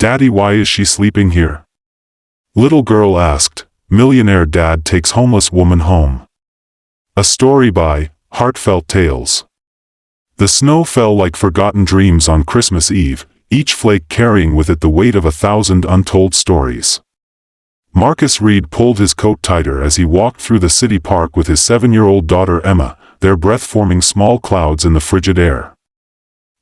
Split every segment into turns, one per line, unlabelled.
"Daddy, why is she sleeping here?" Little girl asked. Millionaire dad takes homeless woman home. A story by Heartfelt Tales. The snow fell like forgotten dreams on Christmas Eve, each flake carrying with it the weight of 1,000 untold stories. Marcus Reid pulled his coat tighter as he walked through the city park with his 7-year-old daughter Emma, their breath forming small clouds in the frigid air.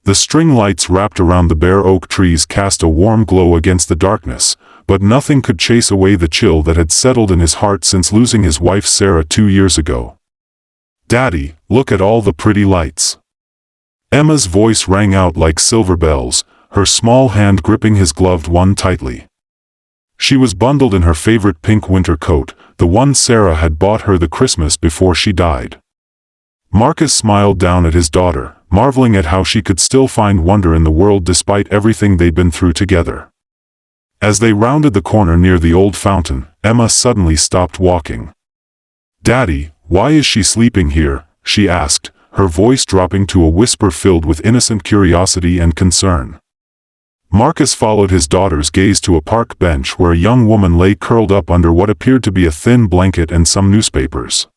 The string lights wrapped around the bare oak trees cast a warm glow against the darkness, but nothing could chase away the chill that had settled in his heart since losing his wife Sarah 2 years ago. "Daddy, look at all the pretty lights." Emma's voice rang out like silver bells, her small hand gripping his gloved one tightly. She was bundled in her favorite pink winter coat, the one Sarah had bought her the Christmas before she died. Marcus smiled down at his daughter, marveling at how she could still find wonder in the world despite everything they'd been through together. As they rounded the corner near the old fountain, Emma suddenly stopped walking. "Daddy, why is she sleeping here?" she asked, her voice dropping to a whisper filled with innocent curiosity and concern. Marcus followed his daughter's gaze to a park bench where a young woman lay curled up under what appeared to be a thin blanket and some newspapers.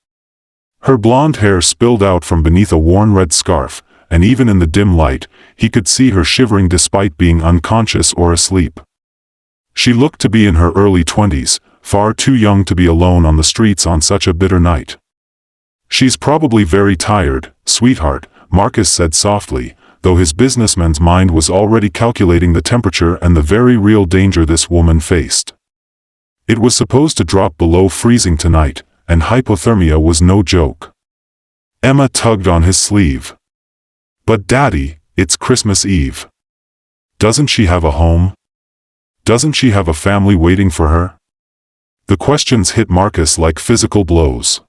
Her blonde hair spilled out from beneath a worn red scarf, and even in the dim light, he could see her shivering despite being unconscious or asleep. She looked to be in her early 20s, far too young to be alone on the streets on such a bitter night. "She's probably very tired, sweetheart," Marcus said softly, though his businessman's mind was already calculating the temperature and the very real danger this woman faced. It was supposed to drop below freezing tonight, and hypothermia was no joke. Emma tugged on his sleeve. "But Daddy, it's Christmas Eve. Doesn't she have a home? Doesn't she have a family waiting for her?" The questions hit Marcus like physical blows.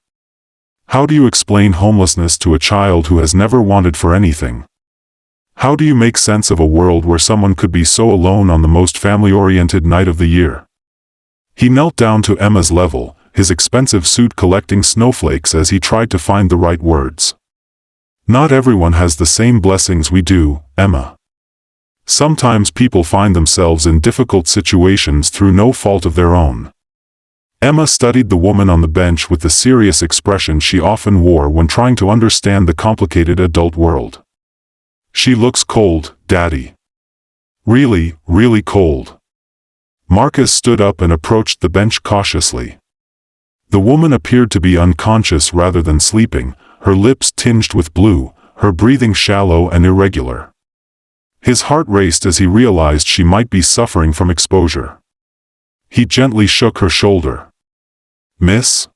How do you explain homelessness to a child who has never wanted for anything? How do you make sense of a world where someone could be so alone on the most family-oriented night of the year? He knelt down to Emma's level, his expensive suit collecting snowflakes as he tried to find the right words. "Not everyone has the same blessings we do, Emma. Sometimes people find themselves in difficult situations through no fault of their own." Emma studied the woman on the bench with the serious expression she often wore when trying to understand the complicated adult world. "She looks cold, Daddy. Really, really cold." Marcus stood up and approached the bench cautiously. The woman appeared to be unconscious rather than sleeping, her lips tinged with blue, her breathing shallow and irregular. His heart raced as he realized she might be suffering from exposure. He gently shook her shoulder. Miss,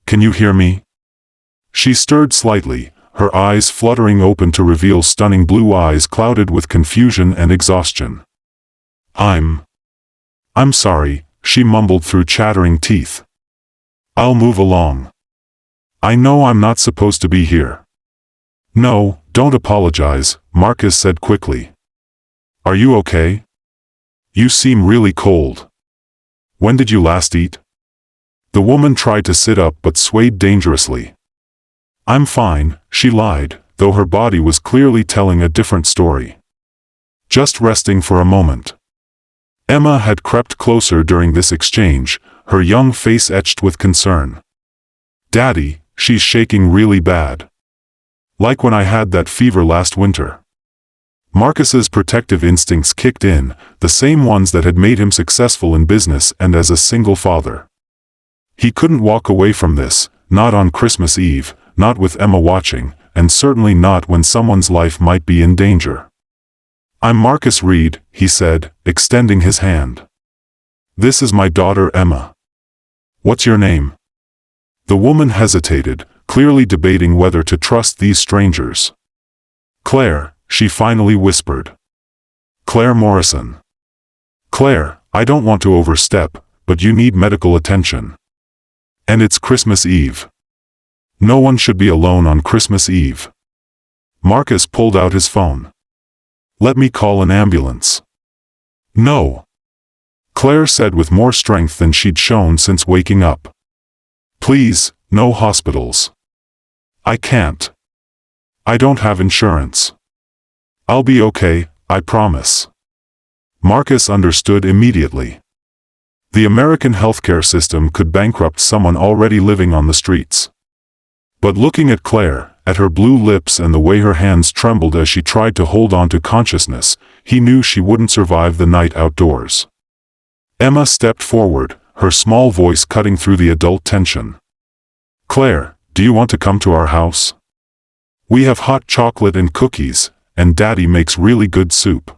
can you hear me?" She stirred slightly, her eyes fluttering open to reveal stunning blue eyes clouded with confusion and exhaustion. I'm sorry," she mumbled through chattering teeth. "I'll move along. I know I'm not supposed to be here." "No, don't apologize," Marcus said quickly. "Are you okay? You seem really cold. When did you last eat?" The woman tried to sit up but swayed dangerously. "I'm fine," she lied, though her body was clearly telling a different story. "Just resting for a moment." Emma had crept closer during this exchange, her young face etched with concern. "Daddy, she's shaking really bad. Like when I had that fever last winter." Marcus's protective instincts kicked in, the same ones that had made him successful in business and as a single father. He couldn't walk away from this, not on Christmas Eve, not with Emma watching, and certainly not when someone's life might be in danger. "I'm Marcus Reid," he said, extending his hand. "This is my daughter Emma. What's your name?" The woman hesitated, clearly debating whether to trust these strangers. "Claire," she finally whispered. "Claire Morrison." "Claire, I don't want to overstep, but you need medical attention. And it's Christmas Eve. No one should be alone on Christmas Eve." Marcus pulled out his phone. "Let me call an ambulance." "No," Claire said with more strength than she'd shown since waking up. "Please, no hospitals. I can't. I don't have insurance. I'll be okay, I promise." Marcus understood immediately. The American healthcare system could bankrupt someone already living on the streets. But looking at Claire, at her blue lips and the way her hands trembled as she tried to hold on to consciousness, he knew she wouldn't survive the night outdoors. Emma stepped forward, her small voice cutting through the adult tension. "Claire, do you want to come to our house? We have hot chocolate and cookies, and Daddy makes really good soup."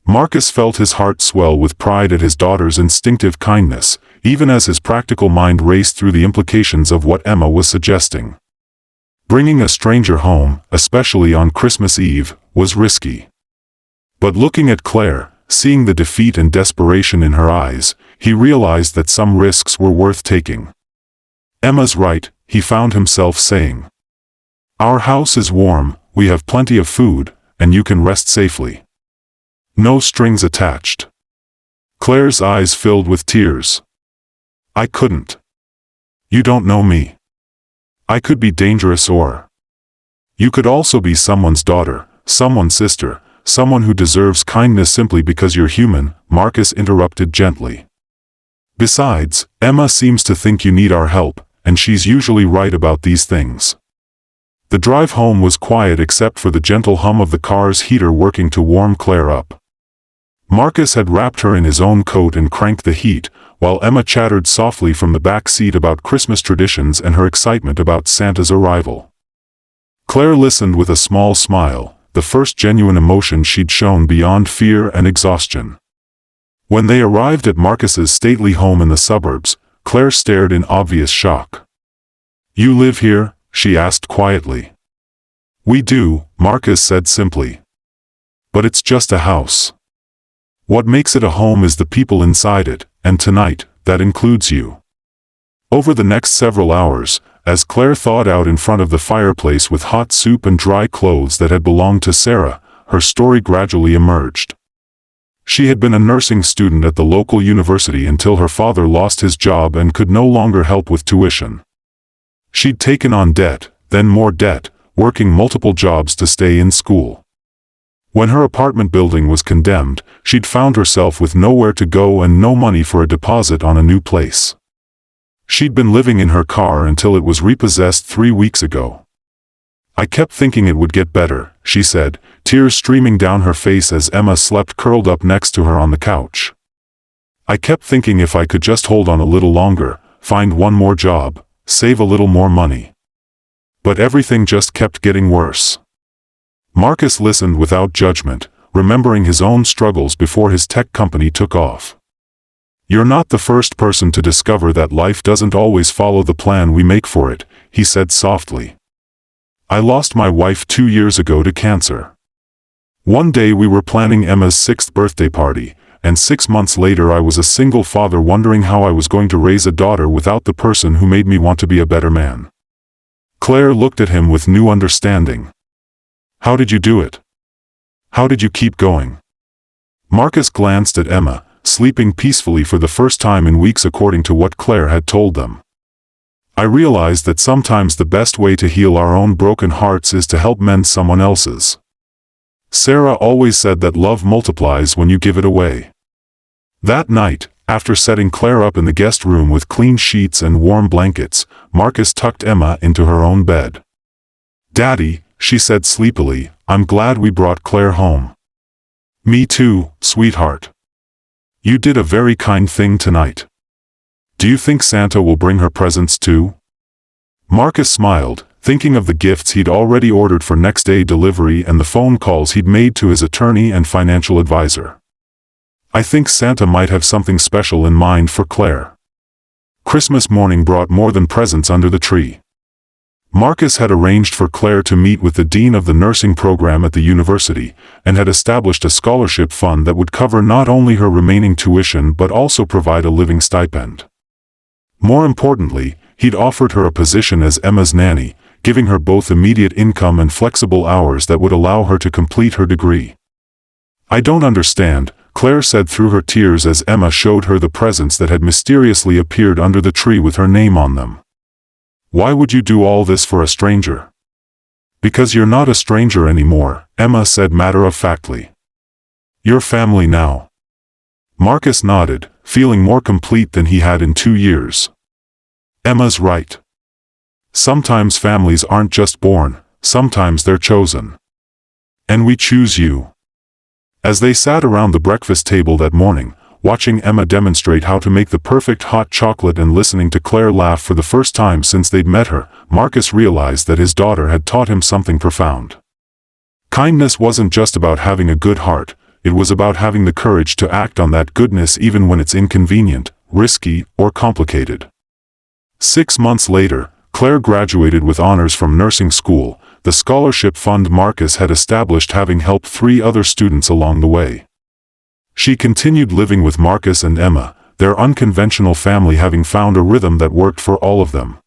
Marcus felt his heart swell with pride at his daughter's instinctive kindness, even as his practical mind raced through the implications of what Emma was suggesting. Bringing a stranger home, especially on Christmas Eve, was risky. But looking at Claire, seeing the defeat and desperation in her eyes, he realized that some risks were worth taking. "Emma's right," he found himself saying. "Our house is warm, we have plenty of food, and you can rest safely. No strings attached." Claire's eyes filled with tears. "I couldn't. You don't know me. I could be dangerous or... You could also be someone's daughter, someone's sister, someone who deserves kindness simply because you're human," Marcus interrupted gently. "Besides, Emma seems to think you need our help, and she's usually right about these things." The drive home was quiet except for the gentle hum of the car's heater working to warm Claire up. Marcus had wrapped her in his own coat and cranked the heat, while Emma chattered softly from the back seat about Christmas traditions and her excitement about Santa's arrival. Claire listened with a small smile, the first genuine emotion she'd shown beyond fear and exhaustion. When they arrived at Marcus's stately home in the suburbs, Claire stared in obvious shock. "You live here?" she asked quietly. "We do," Marcus said simply. "But it's just a house. What makes it a home is the people inside it, and tonight, that includes you." Over the next several hours, as Claire thawed out in front of the fireplace with hot soup and dry clothes that had belonged to Sarah, her story gradually emerged. She had been a nursing student at the local university until her father lost his job and could no longer help with tuition. She'd taken on debt, then more debt, working multiple jobs to stay in school. When her apartment building was condemned, she'd found herself with nowhere to go and no money for a deposit on a new place. She'd been living in her car until it was repossessed 3 weeks ago. "I kept thinking it would get better," she said, tears streaming down her face as Emma slept curled up next to her on the couch. "I kept thinking if I could just hold on a little longer, find one more job, save a little more money. But everything just kept getting worse." Marcus listened without judgment, remembering his own struggles before his tech company took off. "You're not the first person to discover that life doesn't always follow the plan we make for it," he said softly. "I lost my wife 2 years ago to cancer. One day we were planning Emma's 6th birthday party, and 6 months later I was a single father wondering how I was going to raise a daughter without the person who made me want to be a better man." Claire looked at him with new understanding. "How did you do it? How did you keep going?" Marcus glanced at Emma, sleeping peacefully for the first time in weeks according to what Claire had told them. "I realized that sometimes the best way to heal our own broken hearts is to help mend someone else's. Sarah always said that love multiplies when you give it away." That night, after setting Claire up in the guest room with clean sheets and warm blankets, Marcus tucked Emma into her own bed. "Daddy," she said sleepily, "I'm glad we brought Claire home." "Me too, sweetheart. You did a very kind thing tonight. Do you think Santa will bring her presents too?" Marcus smiled, thinking of the gifts he'd already ordered for next-day delivery and the phone calls he'd made to his attorney and financial advisor. "I think Santa might have something special in mind for Claire." Christmas morning brought more than presents under the tree. Marcus had arranged for Claire to meet with the dean of the nursing program at the university, and had established a scholarship fund that would cover not only her remaining tuition but also provide a living stipend. More importantly, he'd offered her a position as Emma's nanny, giving her both immediate income and flexible hours that would allow her to complete her degree. "I don't understand," Claire said through her tears as Emma showed her the presents that had mysteriously appeared under the tree with her name on them. "Why would you do all this for a stranger?" "Because you're not a stranger anymore," Emma said matter-of-factly. "You're family now." Marcus nodded, feeling more complete than he had in 2 years. Emma's right. Sometimes families aren't just born, sometimes they're chosen. And we choose you. As they sat around the breakfast table that morning, watching Emma demonstrate how to make the perfect hot chocolate and listening to Claire laugh for the first time since they'd met her, Marcus realized that his daughter had taught him something profound. Kindness wasn't just about having a good heart, it was about having the courage to act on that goodness even when it's inconvenient, risky, or complicated. 6 months later, Claire graduated with honors from nursing school, the scholarship fund Marcus had established having helped 3 other students along the way. She continued living with Marcus and Emma, their unconventional family having found a rhythm that worked for all of them.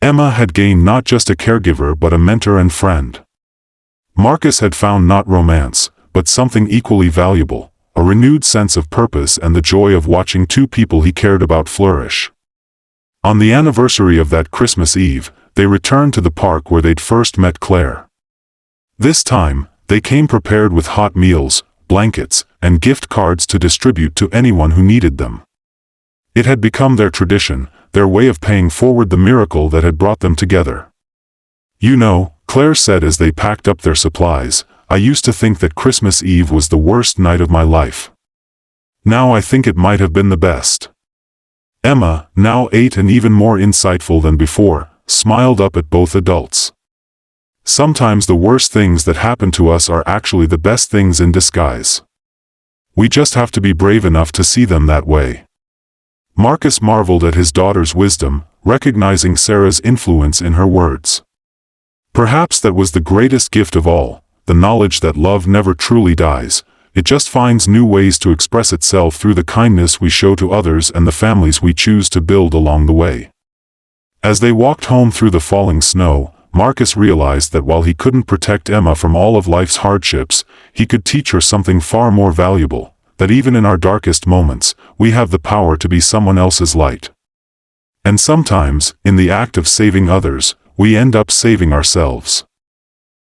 Emma had gained not just a caregiver but a mentor and friend. Marcus had found not romance, but something equally valuable, a renewed sense of purpose and the joy of watching 2 people he cared about flourish. On the anniversary of that Christmas Eve, they returned to the park where they'd first met Claire. This time, they came prepared with hot meals, blankets, and gift cards to distribute to anyone who needed them. It had become their tradition, their way of paying forward the miracle that had brought them together. "You know," Claire said as they packed up their supplies, "I used to think that Christmas Eve was the worst night of my life. Now I think it might have been the best." Emma, now 8 and even more insightful than before, smiled up at both adults. Sometimes the worst things that happen to us are actually the best things in disguise. We just have to be brave enough to see them that way. Marcus marveled at his daughter's wisdom, recognizing Sarah's influence in her words. Perhaps that was the greatest gift of all, the knowledge that love never truly dies, it just finds new ways to express itself through the kindness we show to others and the families we choose to build along the way. As they walked home through the falling snow, Marcus realized that while he couldn't protect Emma from all of life's hardships, he could teach her something far more valuable, that even in our darkest moments, we have the power to be someone else's light. And sometimes, in the act of saving others, we end up saving ourselves.